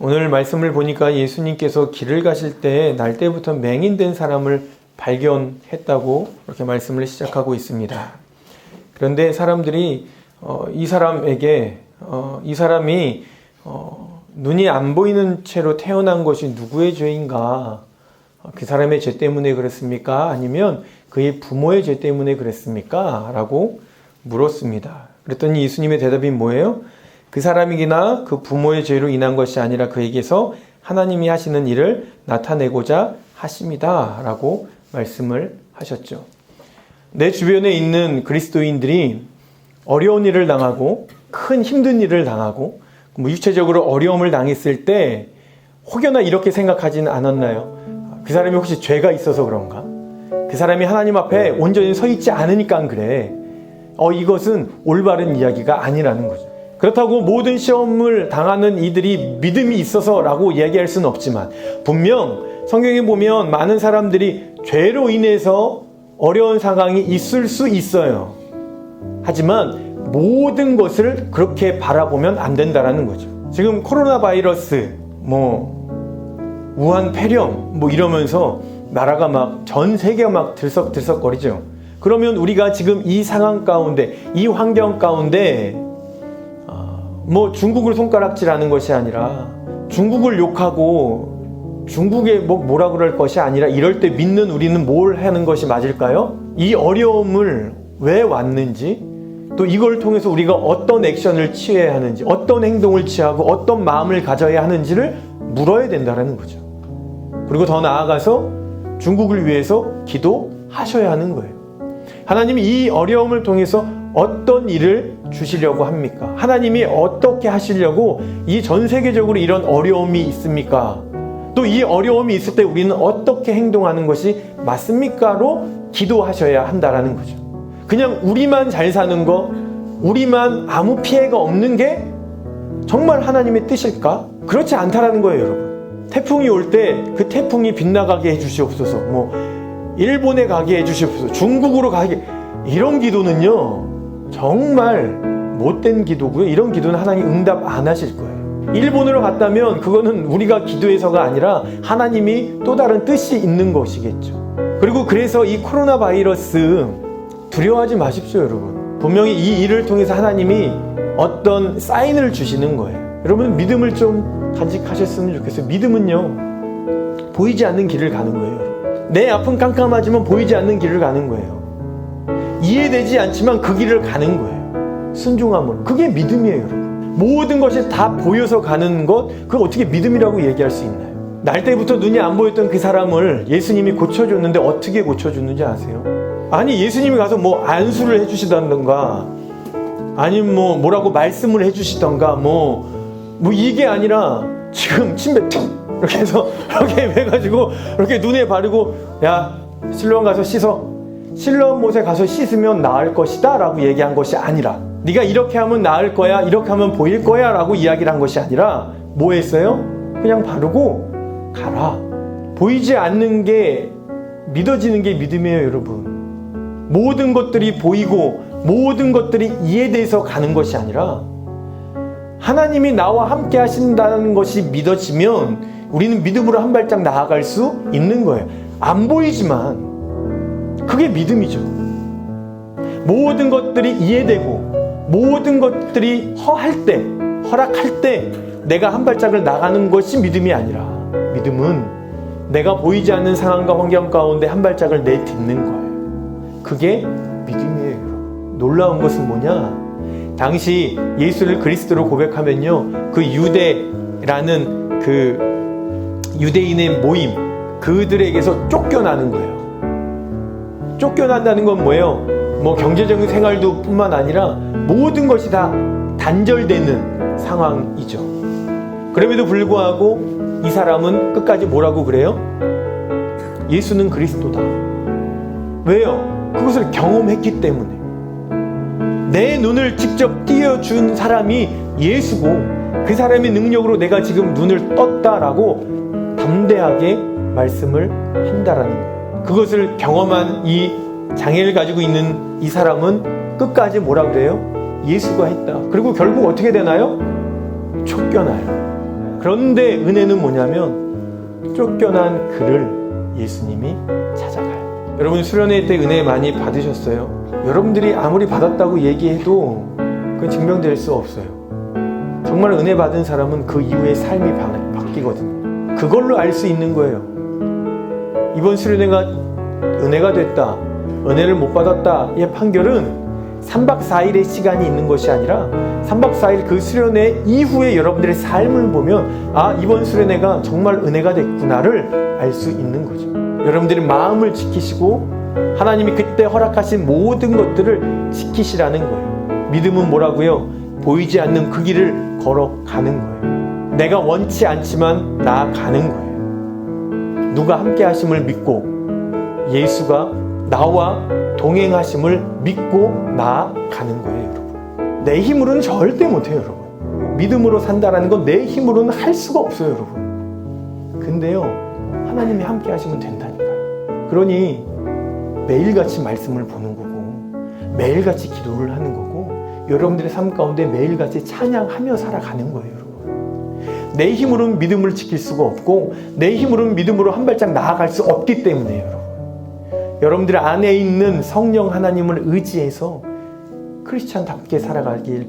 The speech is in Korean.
오늘 말씀을 보니까 예수님께서 길을 가실 때 날 때부터 맹인된 사람을 발견했다고 그렇게 말씀을 시작하고 있습니다. 그런데 사람들이 이 사람이 눈이 안 보이는 채로 태어난 것이 누구의 죄인가? 그 사람의 죄 때문에 그랬습니까? 아니면 그의 부모의 죄 때문에 그랬습니까? 라고 물었습니다. 그랬더니 예수님의 대답이 뭐예요? 그 사람이나 그 부모의 죄로 인한 것이 아니라 그에게서 하나님이 하시는 일을 나타내고자 하십니다. 라고 말씀을 하셨죠. 내 주변에 있는 그리스도인들이 어려운 일을 당하고 큰 힘든 일을 당하고 육체적으로 어려움을 당했을 때 혹여나 이렇게 생각하지는 않았나요? 그 사람이 혹시 죄가 있어서 그런가? 그 사람이 하나님 앞에 온전히 서 있지 않으니까 그래. 이것은 올바른 이야기가 아니라는 거죠. 그렇다고 모든 시험을 당하는 이들이 믿음이 있어서라고 이야기할 수는 없지만 분명 성경에 보면 많은 사람들이 죄로 인해서 어려운 상황이 있을 수 있어요. 하지만 모든 것을 그렇게 바라보면 안 된다라는 거죠. 지금 코로나 바이러스, 우한 폐렴, 이러면서 나라가 막 전 세계가 막 들썩들썩거리죠. 그러면 우리가 지금 이 상황 가운데, 이 환경 가운데, 중국을 손가락질하는 것이 아니라, 중국을 욕하고, 중국에 뭐라 그럴 것이 아니라, 이럴 때 믿는 우리는 뭘 하는 것이 맞을까요? 이 어려움을 왜 왔는지, 또 이걸 통해서 우리가 어떤 액션을 취해야 하는지, 어떤 행동을 취하고 어떤 마음을 가져야 하는지를 물어야 된다는 거죠. 그리고 더 나아가서 중국을 위해서 기도하셔야 하는 거예요. 하나님이 이 어려움을 통해서 어떤 일을 주시려고 합니까? 하나님이 어떻게 하시려고 이 전 세계적으로 이런 어려움이 있습니까? 또 이 어려움이 있을 때 우리는 어떻게 행동하는 것이 맞습니까?로 기도하셔야 한다는 거죠. 그냥 우리만 잘 사는 거, 우리만 아무 피해가 없는 게 정말 하나님의 뜻일까? 그렇지 않다라는 거예요, 여러분. 태풍이 올 때 그 태풍이 빗나가게 해주시옵소서, 일본에 가게 해주시옵소서, 중국으로 가게, 이런 기도는요 정말 못된 기도고요. 이런 기도는 하나님 응답 안 하실 거예요. 일본으로 갔다면 그거는 우리가 기도해서가 아니라 하나님이 또 다른 뜻이 있는 것이겠죠. 그리고 그래서 이 코로나 바이러스 두려워하지 마십시오, 여러분. 분명히 이 일을 통해서 하나님이 어떤 사인을 주시는 거예요. 여러분 믿음을 좀 간직하셨으면 좋겠어요. 믿음은요 보이지 않는 길을 가는 거예요. 내 앞은 깜깜하지만 보이지 않는 길을 가는 거예요. 이해되지 않지만 그 길을 가는 거예요. 순종함으로. 그게 믿음이에요, 여러분. 모든 것이 다 보여서 가는 것, 그걸 어떻게 믿음이라고 얘기할 수 있나요? 날 때부터 눈이 안 보였던 그 사람을 예수님이 고쳐줬는데 어떻게 고쳐줬는지 아세요? 아니, 예수님이 가서 안수를 해주시던가, 아니면 뭐라고 말씀을 해주시던가, 이게 아니라 지금 침대 툭 이렇게 해서 이렇게 해가지고 이렇게 눈에 바르고, 야, 실로암 가서 씻어. 실로암 못에 가서 씻으면 나을 것이다 라고 얘기한 것이 아니라, 네가 이렇게 하면 나을 거야, 이렇게 하면 보일 거야 라고 이야기를 한 것이 아니라 뭐 했어요? 그냥 바르고 가라. 보이지 않는 게 믿어지는 게 믿음이에요, 여러분. 모든 것들이 보이고 모든 것들이 이해돼서 가는 것이 아니라 하나님이 나와 함께 하신다는 것이 믿어지면 우리는 믿음으로 한 발짝 나아갈 수 있는 거예요. 안 보이지만 그게 믿음이죠. 모든 것들이 이해되고 모든 것들이 허락할 때 내가 한 발짝을 나가는 것이 믿음이 아니라, 믿음은 내가 보이지 않는 상황과 환경 가운데 한 발짝을 내딛는 거예요. 그게 믿음이에요. 놀라운 것은 뭐냐? 당시 예수를 그리스도로 고백하면요, 그 유대라는 그 유대인의 모임, 그들에게서 쫓겨나는 거예요. 쫓겨난다는 건 뭐예요? 경제적인 생활도 뿐만 아니라 모든 것이 다 단절되는 상황이죠. 그럼에도 불구하고 이 사람은 끝까지 뭐라고 그래요? 예수는 그리스도다. 왜요? 그것을 경험했기 때문에. 내 눈을 직접 띄워준 사람이 예수고 그 사람의 능력으로 내가 지금 눈을 떴다라고 담대하게 말씀을 한다라는 거예요. 그것을 경험한 이 장애를 가지고 있는 이 사람은 끝까지 뭐라 그래요? 예수가 했다. 그리고 결국 어떻게 되나요? 쫓겨나요. 그런데 은혜는 뭐냐면 쫓겨난 그를 예수님이 찾아가요. 여러분 수련회 때 은혜 많이 받으셨어요? 여러분들이 아무리 받았다고 얘기해도 그건 증명될 수 없어요. 정말 은혜 받은 사람은 그 이후에 삶이 바뀌거든요. 그걸로 알 수 있는 거예요. 이번 수련회가 은혜가 됐다, 은혜를 못 받았다의 판결은 3박 4일의 시간이 있는 것이 아니라 3박 4일 그 수련회 이후에 여러분들의 삶을 보면 아, 이번 수련회가 정말 은혜가 됐구나를 알 수 있는 거죠. 여러분들의 마음을 지키시고 하나님이 그때 허락하신 모든 것들을 지키시라는 거예요. 믿음은 뭐라고요? 보이지 않는 그 길을 걸어가는 거예요. 내가 원치 않지만 나아가는 거예요. 누가 함께 하심을 믿고 예수가 나와 동행하심을 믿고 나아가는 거예요, 여러분. 내 힘으로는 절대 못해요, 여러분. 믿음으로 산다라는 건 내 힘으로는 할 수가 없어요, 여러분. 근데요, 하나님이 함께 하시면 된다니까요. 그러니 매일같이 말씀을 보는 거고 매일같이 기도를 하는 거고 여러분들의 삶 가운데 매일같이 찬양하며 살아가는 거예요, 여러분. 내 힘으로는 믿음을 지킬 수가 없고 내 힘으로는 믿음으로 한 발짝 나아갈 수 없기 때문에요, 여러분. 여러분들 안에 있는 성령 하나님을 의지해서 크리스찬답게 살아가길